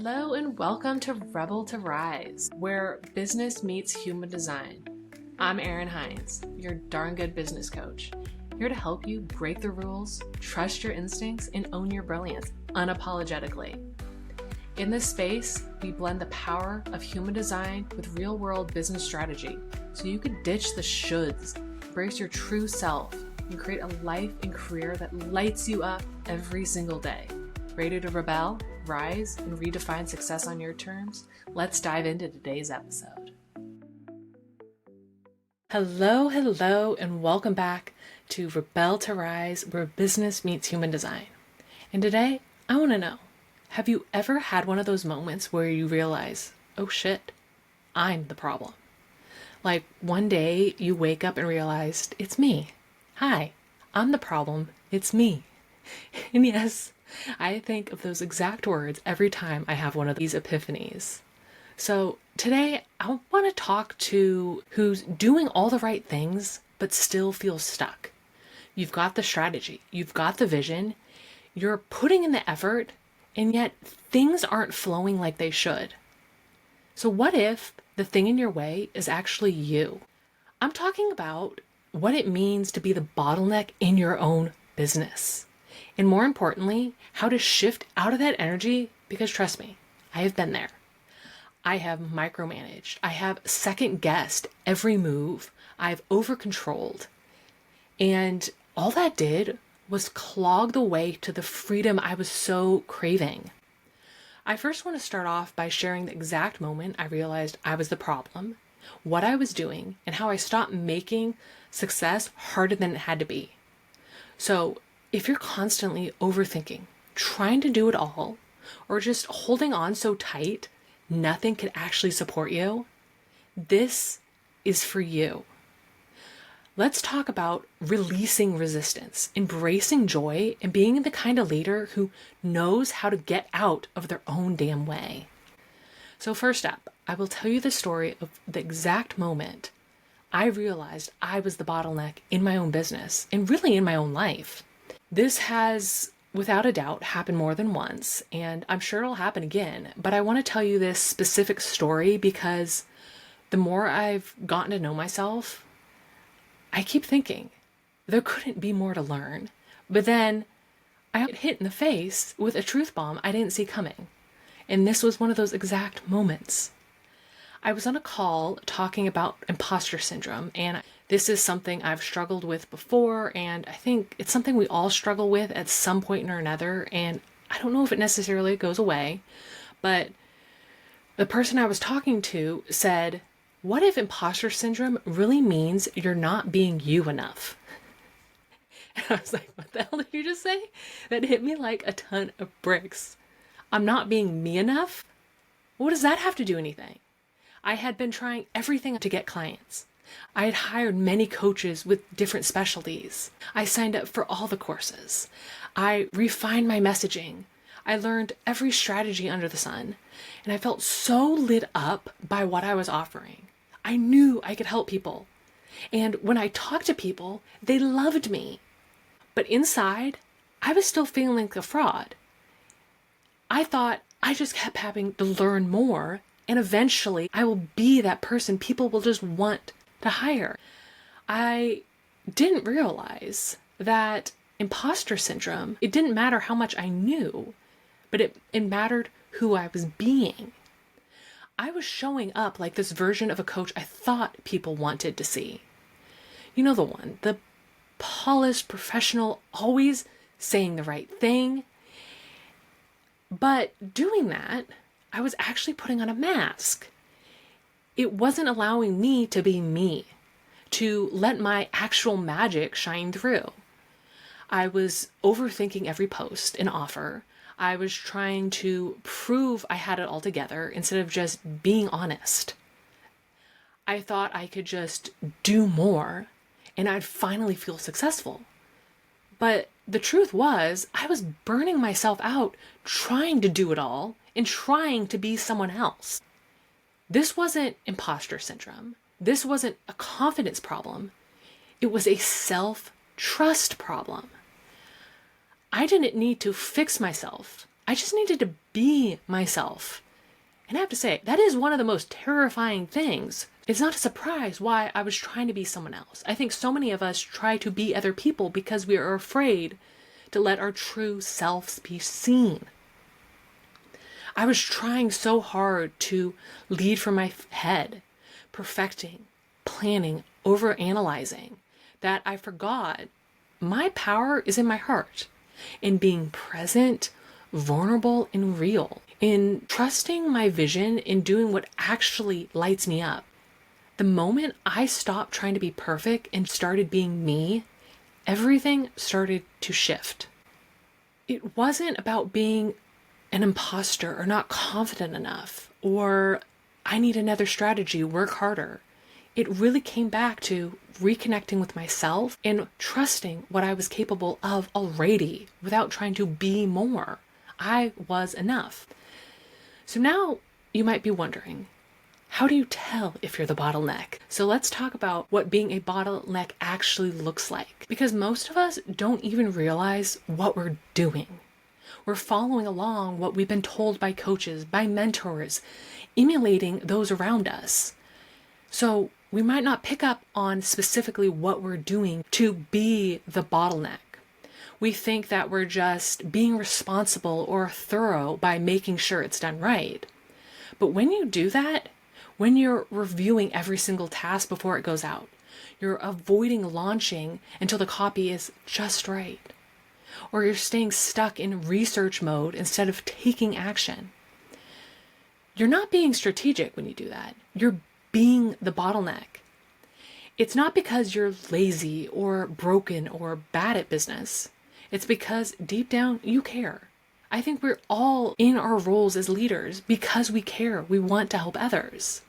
Hello and welcome to Rebel to Rise, where business meets human design. I'm Erin Hines, your darn good business coach, here to help you break the rules, trust your instincts, and own your brilliance unapologetically. In this space, we blend the power of human design with real-world business strategy so you can ditch the shoulds, embrace your true self, and create a life and career that lights you up every single day. Ready to rebel, rise, and redefine success on your terms? Let's dive into today's episode. Hello, and welcome back to Rebel to Rise, where business meets human design. And today, I want to know, have you ever had one of those moments where you realize, oh shit, I'm the problem? Like one day you wake up and realized, it's me. Hi, I'm the problem. It's me. And yes, I think of those exact words every time I have one of these epiphanies. So today I want to talk to who's doing all the right things, but still feels stuck. You've got the strategy, you've got the vision, you're putting in the effort, and yet things aren't flowing like they should. So what if the thing in your way is actually you? I'm talking about what it means to be the bottleneck in your own business. And more importantly, how to shift out of that energy, because trust me, I have been there. I have micromanaged. I have second guessed every move. I've over-controlled. And all that did was clog the way to the freedom I was so craving. I first want to start off by sharing the exact moment I realized I was the problem, what I was doing, and how I stopped making success harder than it had to be. So if you're constantly overthinking, trying to do it all, or just holding on so tight, nothing can actually support you, this is for you. Let's talk about releasing resistance, embracing joy, and being the kind of leader who knows how to get out of their own damn way. So first up, I will tell you the story of the exact moment I realized I was the bottleneck in my own business and really in my own life. This has, without a doubt, happened more than once, and I'm sure it'll happen again, but I want to tell you this specific story because the more I've gotten to know myself, I keep thinking there couldn't be more to learn. But then I got hit in the face with a truth bomb I didn't see coming. And this was one of those exact moments. I was on a call talking about imposter syndrome, and this is something I've struggled with before, and I think it's something we all struggle with at some point or another, and I don't know if it necessarily goes away, but the person I was talking to said, what if imposter syndrome really means you're not being you enough? And I was like, what the hell did you just say? That hit me like a ton of bricks. I'm not being me enough? What does that have to do anything? I had been trying everything to get clients. I had hired many coaches with different specialties. I signed up for all the courses. I refined my messaging. I learned every strategy under the sun. And I felt so lit up by what I was offering. I knew I could help people. And when I talked to people, they loved me. But inside, I was still feeling like a fraud. I thought I just kept having to learn more, and eventually I will be that person people will just want to hire. I didn't realize that imposter syndrome, it didn't matter how much I knew, but it mattered who I was being. I was showing up like this version of a coach I thought people wanted to see. You know the one, the polished professional, always saying the right thing. But doing that, I was actually putting on a mask. It wasn't allowing me to be me, to let my actual magic shine through. I was overthinking every post and offer. I was trying to prove I had it all together instead of just being honest. I thought I could just do more and I'd finally feel successful. But the truth was, I was burning myself out trying to do it all and trying to be someone else. This wasn't imposter syndrome. This wasn't a confidence problem. It was a self-trust problem. I didn't need to fix myself. I just needed to be myself. And I have to say, that is one of the most terrifying things. It's not a surprise why I was trying to be someone else. I think so many of us try to be other people because we are afraid to let our true selves be seen. I was trying so hard to lead from my head, perfecting, planning, overanalyzing, that I forgot my power is in my heart, in being present, vulnerable, and real, in trusting my vision, in doing what actually lights me up. The moment I stopped trying to be perfect and started being me, everything started to shift. It wasn't about being an imposter or not confident enough, or I need another strategy, work harder. It really came back to reconnecting with myself and trusting what I was capable of already without trying to be more. I was enough. So now you might be wondering, how do you tell if you're the bottleneck? So let's talk about what being a bottleneck actually looks like. Because most of us don't even realize what we're doing. We're following along what we've been told by coaches, by mentors, emulating those around us. So we might not pick up on specifically what we're doing to be the bottleneck. We think that we're just being responsible or thorough by making sure it's done right. But when you do that, when you're reviewing every single task before it goes out, you're avoiding launching until the copy is just right, or you're staying stuck in research mode instead of taking action. You're not being strategic when you do that. You're being the bottleneck. It's not because you're lazy or broken or bad at business. It's because deep down you care. I think we're all in our roles as leaders because we care. We want to help others.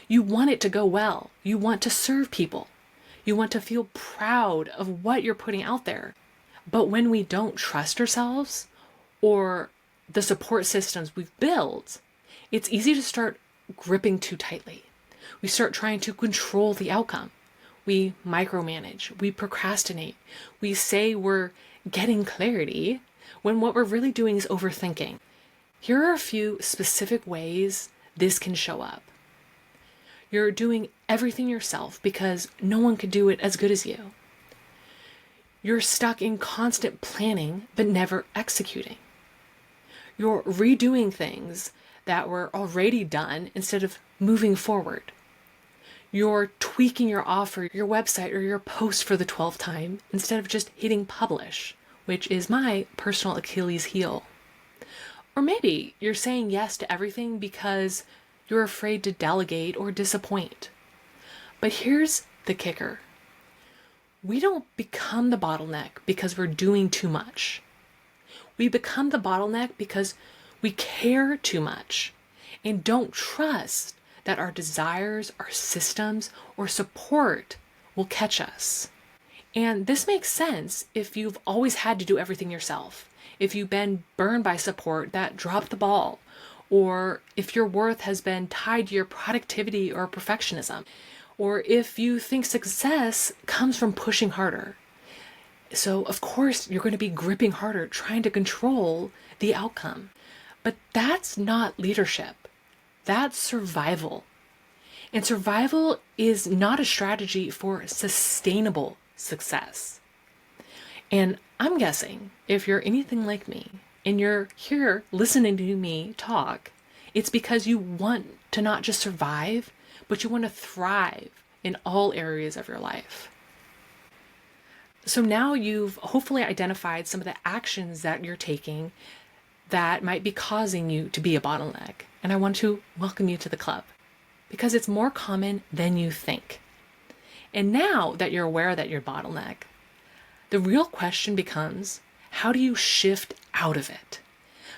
You want it to go well. You want to serve people. You want to feel proud of what you're putting out there. But when we don't trust ourselves or the support systems we've built, it's easy to start gripping too tightly. We start trying to control the outcome. We micromanage. We procrastinate. We say we're getting clarity when what we're really doing is overthinking. Here are a few specific ways this can show up. You're doing everything yourself because no one could do it as good as you. You're stuck in constant planning but never executing. You're redoing things that were already done instead of moving forward. You're tweaking your offer, your website, or your post for the 12th time instead of just hitting publish, which is my personal Achilles heel. Or maybe you're saying yes to everything because you're afraid to delegate or disappoint. But here's the kicker. We don't become the bottleneck because we're doing too much. We become the bottleneck because we care too much and don't trust that our desires, our systems, or support will catch us. And this makes sense if you've always had to do everything yourself, if you've been burned by support that dropped the ball, or if your worth has been tied to your productivity or perfectionism, or if you think success comes from pushing harder. So of course you're going to be gripping harder, trying to control the outcome. But that's not leadership. That's survival. And survival is not a strategy for sustainable success. And I'm guessing if you're anything like me and you're here listening to me talk, it's because you want to not just survive, but you want to thrive in all areas of your life. So now you've hopefully identified some of the actions that you're taking that might be causing you to be a bottleneck. And I want to welcome you to the club because it's more common than you think. And now that you're aware that you're a bottleneck, the real question becomes, how do you shift out of it?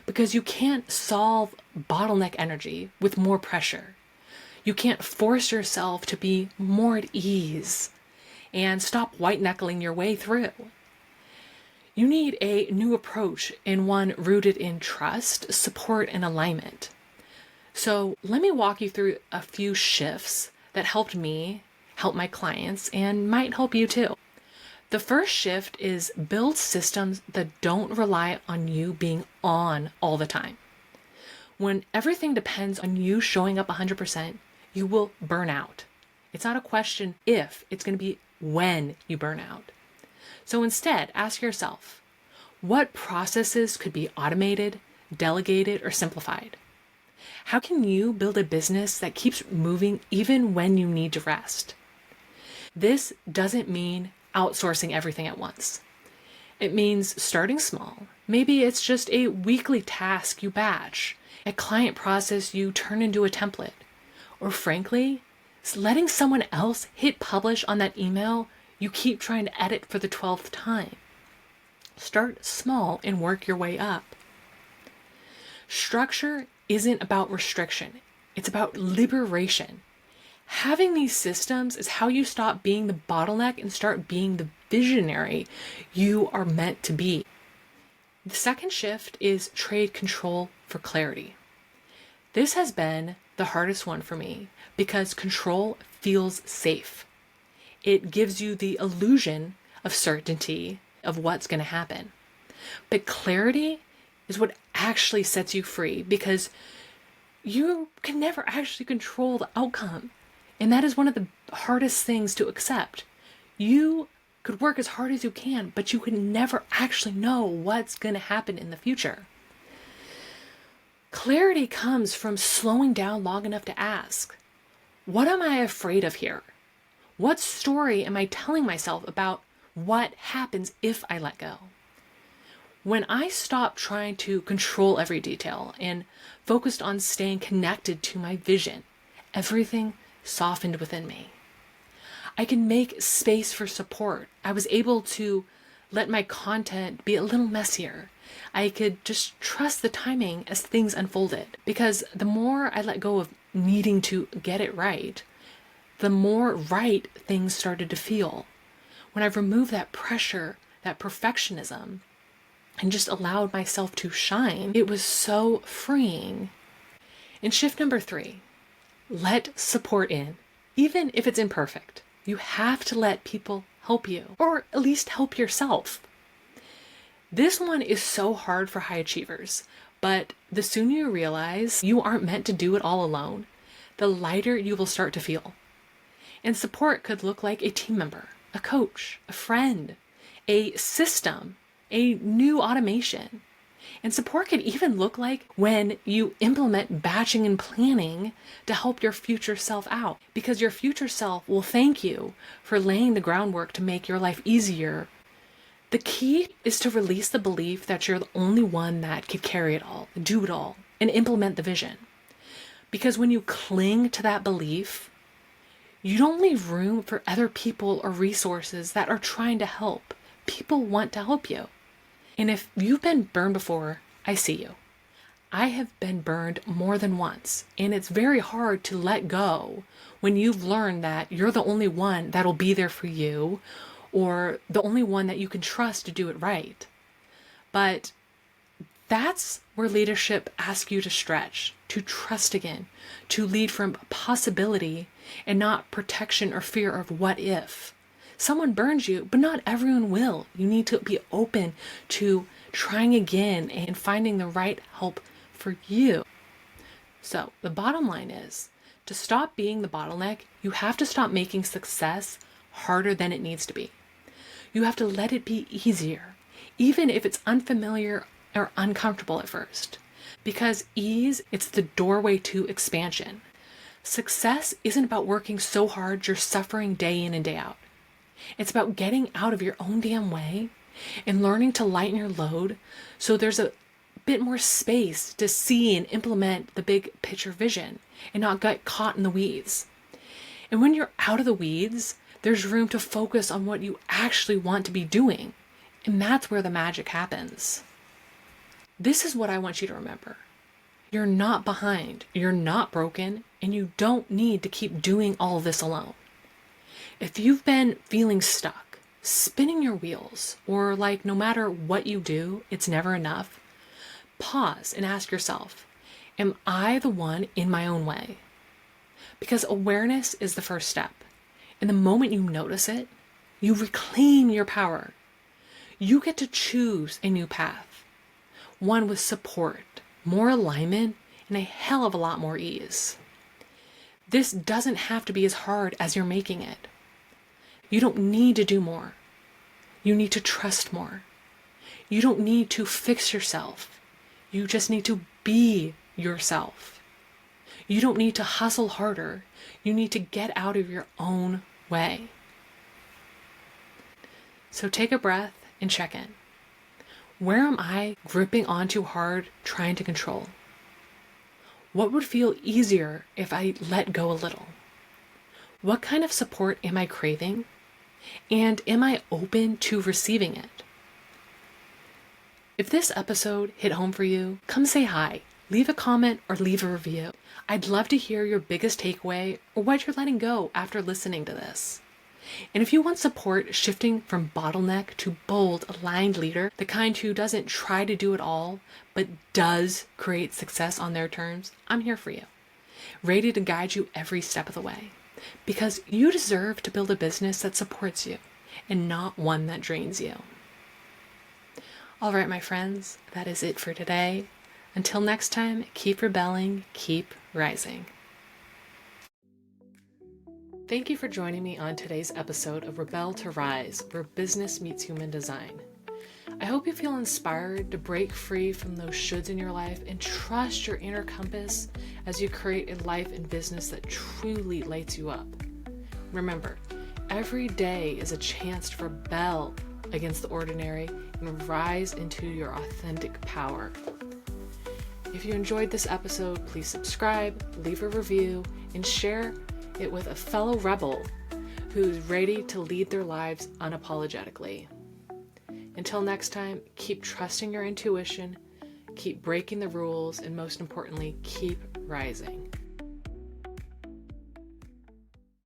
Because you can't solve bottleneck energy with more pressure. You can't force yourself to be more at ease and stop white-knuckling your way through. You need a new approach and one rooted in trust, support, and alignment. So let me walk you through a few shifts that helped me help my clients and might help you too. The first shift is build systems that don't rely on you being on all the time. When everything depends on you showing up 100%, you will burn out. It's not a question if, it's going to be when you burn out. So instead, ask yourself, what processes could be automated, delegated, or simplified? How can you build a business that keeps moving even when you need to rest? This doesn't mean outsourcing everything at once. It means starting small. Maybe it's just a weekly task you batch, a client process you turn into a template, or frankly, it's letting someone else hit publish on that email you keep trying to edit for the 12th time. Start small and work your way up. Structure isn't about restriction. It's about liberation. Having these systems is how you stop being the bottleneck and start being the visionary you are meant to be. The second shift is trade control for clarity. This has been the hardest one for me because control feels safe. It gives you the illusion of certainty of what's going to happen. But clarity is what actually sets you free because you can never actually control the outcome. And that is one of the hardest things to accept. You could work as hard as you can, but you can never actually know what's going to happen in the future. Clarity comes from slowing down long enough to ask, what am I afraid of here? What story am I telling myself about what happens if I let go? When I stopped trying to control every detail and focused on staying connected to my vision, everything softened within me. I can make space for support. I was able to let my content be a little messier. I could just trust the timing as things unfolded, because the more I let go of needing to get it right, the more right things started to feel. When I removed that pressure, that perfectionism, and just allowed myself to shine, it was so freeing. And shift number 3, let support in, even if it's imperfect. You have to let people help you, or at least help yourself. This one is so hard for high achievers, but the sooner you realize you aren't meant to do it all alone, the lighter you will start to feel. And support could look like a team member, a coach, a friend, a system, a new automation. And support could even look like when you implement batching and planning to help your future self out, because your future self will thank you for laying the groundwork to make your life easier. The key is to release the belief that you're the only one that could carry it all, do it all, and implement the vision. Because when you cling to that belief, you don't leave room for other people or resources that are trying to help. People want to help you. And if you've been burned before, I see you. I have been burned more than once, and it's very hard to let go when you've learned that you're the only one that'll be there for you, or the only one that you can trust to do it right. But that's where leadership asks you to stretch, to trust again, to lead from possibility and not protection or fear of what if. Someone burns you, but not everyone will. You need to be open to trying again and finding the right help for you. So the bottom line is, to stop being the bottleneck, you have to stop making success harder than it needs to be. You have to let it be easier, even if it's unfamiliar or uncomfortable at first. Because ease, it's the doorway to expansion. Success isn't about working so hard you're suffering day in and day out. It's about getting out of your own damn way and learning to lighten your load so there's a bit more space to see and implement the big picture vision and not get caught in the weeds. And when you're out of the weeds, there's room to focus on what you actually want to be doing. And that's where the magic happens. This is what I want you to remember. You're not behind, you're not broken, and you don't need to keep doing all this alone. If you've been feeling stuck, spinning your wheels, or like no matter what you do, it's never enough, pause and ask yourself, am I the one in my own way? Because awareness is the first step. And the moment you notice it, You reclaim your power. You get to choose a new path, one with support, more alignment, and a hell of a lot more ease. This doesn't have to be as hard as you're making it. You don't need to do more. You need to trust more. You don't need to fix yourself. You just need to be yourself. You don't need to hustle harder. You need to get out of your own way. So take a breath and check in. Where am I gripping on too hard, trying to control? What would feel easier if I let go a little? What kind of support am I craving? And am I open to receiving it? If this episode hit home for you, come say hi, leave a comment, or leave a review. I'd love to hear your biggest takeaway or what you're letting go after listening to this. And if you want support shifting from bottleneck to bold, aligned leader, the kind who doesn't try to do it all, but does create success on their terms, I'm here for you, ready to guide you every step of the way. Because you deserve to build a business that supports you and not one that drains you. All right, my friends, that is it for today. Until next time, keep rebelling, keep rising. Thank you for joining me on today's episode of Rebel to Rise, where business meets human design. I hope you feel inspired to break free from those shoulds in your life and trust your inner compass as you create a life and business that truly lights you up. Remember, every day is a chance to rebel against the ordinary and rise into your authentic power. If you enjoyed this episode, please subscribe, leave a review, and share it with a fellow rebel who's ready to lead their lives unapologetically. Until next time, keep trusting your intuition, keep breaking the rules, and most importantly, keep rising.